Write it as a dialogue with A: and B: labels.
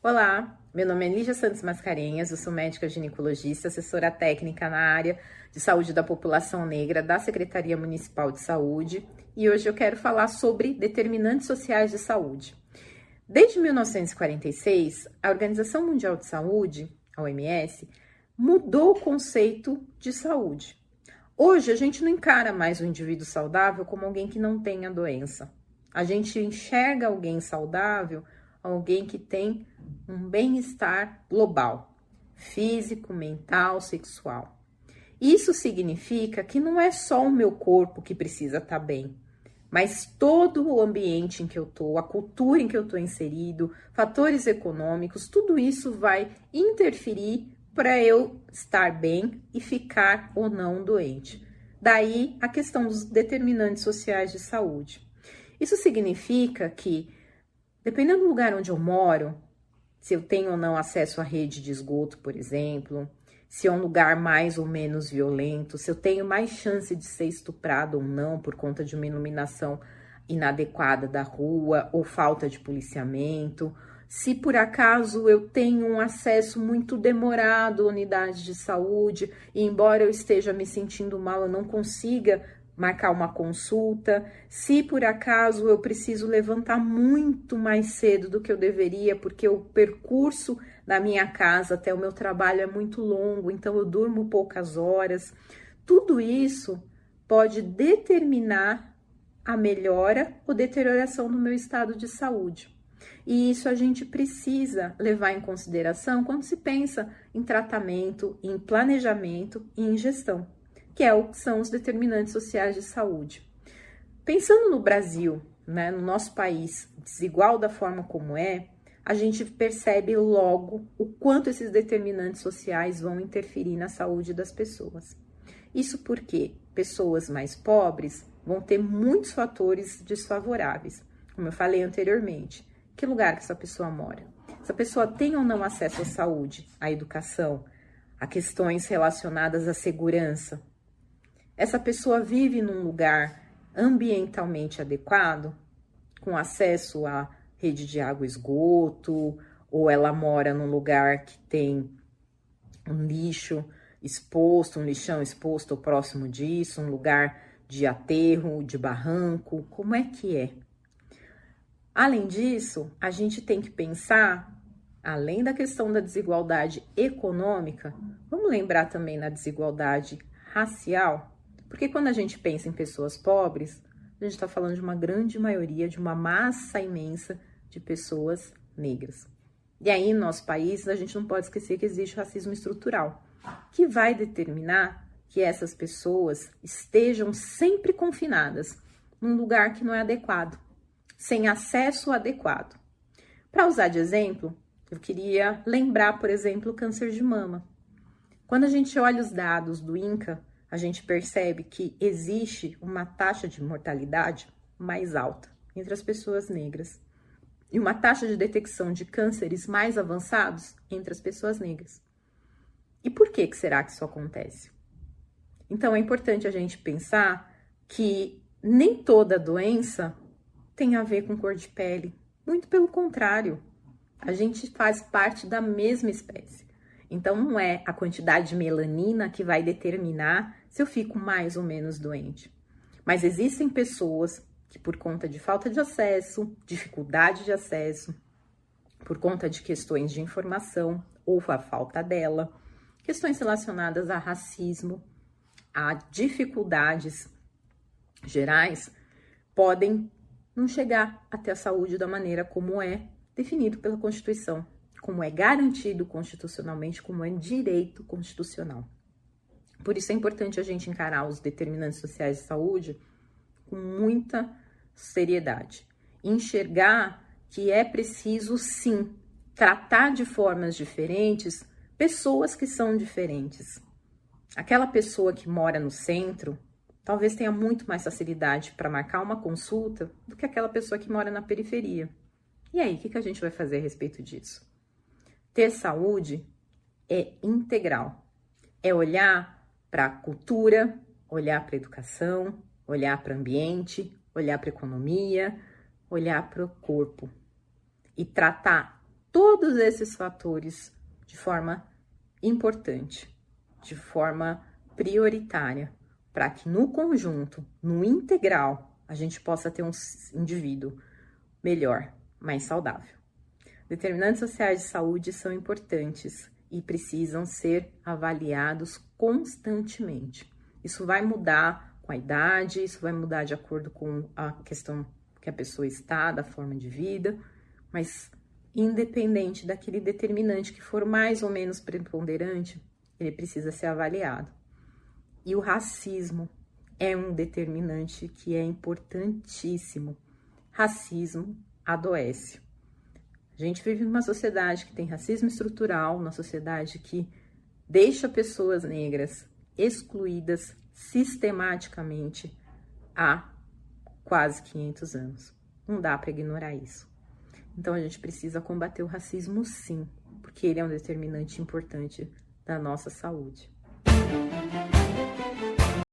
A: Olá, meu nome é Lígia Santos Mascarenhas, eu sou médica ginecologista, assessora técnica na área de saúde da população negra da Secretaria Municipal de Saúde e hoje eu quero falar sobre determinantes sociais de saúde. Desde 1946, a Organização Mundial de Saúde, a OMS, mudou o conceito de saúde. Hoje a gente não encara mais o indivíduo saudável como alguém que não tem a doença. A gente enxerga alguém saudável, alguém que tem um bem-estar global, físico, mental, sexual. Isso significa que não é só o meu corpo que precisa estar bem, mas todo o ambiente em que eu estou, a cultura em que eu estou inserido, fatores econômicos, tudo isso vai interferir para eu estar bem e ficar ou não doente. Daí a questão dos determinantes sociais de saúde. Isso significa que, dependendo do lugar onde eu moro, se eu tenho ou não acesso à rede de esgoto, por exemplo, se é um lugar mais ou menos violento, se eu tenho mais chance de ser estuprado ou não por conta de uma iluminação inadequada da rua ou falta de policiamento, se por acaso eu tenho um acesso muito demorado à unidade de saúde e embora eu esteja me sentindo mal, eu não consiga marcar uma consulta, se por acaso eu preciso levantar muito mais cedo do que eu deveria, porque o percurso da minha casa até o meu trabalho é muito longo, então eu durmo poucas horas. Tudo isso pode determinar a melhora ou deterioração do meu estado de saúde. E isso a gente precisa levar em consideração quando se pensa em tratamento, em planejamento e em gestão, que são os determinantes sociais de saúde. Pensando no Brasil, né, no nosso país, desigual da forma como é, a gente percebe logo o quanto esses determinantes sociais vão interferir na saúde das pessoas. Isso porque pessoas mais pobres vão ter muitos fatores desfavoráveis, como eu falei anteriormente. Que lugar que essa pessoa mora? Essa pessoa tem ou não acesso à saúde, à educação, a questões relacionadas à segurança? Essa pessoa vive num lugar ambientalmente adequado, com acesso à rede de água e esgoto, ou ela mora num lugar que tem um lixo exposto, um lixão exposto ou próximo disso, um lugar de aterro, de barranco, como é que é? Além disso, a gente tem que pensar, além da questão da desigualdade econômica, vamos lembrar também na desigualdade racial, porque quando a gente pensa em pessoas pobres, a gente está falando de uma grande maioria, de uma massa imensa de pessoas negras. E aí, no nosso país, a gente não pode esquecer que existe racismo estrutural, que vai determinar que essas pessoas estejam sempre confinadas num lugar que não é adequado, sem acesso adequado. Para usar de exemplo, eu queria lembrar, por exemplo, o câncer de mama. Quando a gente olha os dados do INCA, a gente percebe que existe uma taxa de mortalidade mais alta entre as pessoas negras e uma taxa de detecção de cânceres mais avançados entre as pessoas negras. E por que será que isso acontece? Então, é importante a gente pensar que nem toda doença tem a ver com cor de pele. Muito pelo contrário, a gente faz parte da mesma espécie. Então, não é a quantidade de melanina que vai determinar se eu fico mais ou menos doente. Mas existem pessoas que, por conta de falta de acesso, dificuldade de acesso, por conta de questões de informação ou a falta dela, questões relacionadas a racismo, a dificuldades gerais, podem não chegar até a saúde da maneira como é definido pela Constituição, como é garantido constitucionalmente, como é direito constitucional. Por isso é importante a gente encarar os determinantes sociais de saúde com muita seriedade. Enxergar que é preciso, sim, tratar de formas diferentes pessoas que são diferentes. Aquela pessoa que mora no centro talvez tenha muito mais facilidade para marcar uma consulta do que aquela pessoa que mora na periferia. E aí, o que a gente vai fazer a respeito disso? Ter saúde é integral. É olhar para a cultura, olhar para a educação, olhar para o ambiente, olhar para a economia, olhar para o corpo. E tratar todos esses fatores de forma importante, de forma prioritária, para que no conjunto, no integral, a gente possa ter um indivíduo melhor, mais saudável. Determinantes sociais de saúde são importantes e precisam ser avaliados constantemente. Isso vai mudar com a idade, isso vai mudar de acordo com a questão que a pessoa está, da forma de vida, mas independente daquele determinante que for mais ou menos preponderante, ele precisa ser avaliado. E o racismo é um determinante que é importantíssimo. Racismo adoece. A gente vive numa sociedade que tem racismo estrutural, uma sociedade que deixa pessoas negras excluídas sistematicamente há quase 500 anos. Não dá para ignorar isso. Então a gente precisa combater o racismo sim, porque ele é um determinante importante da nossa saúde.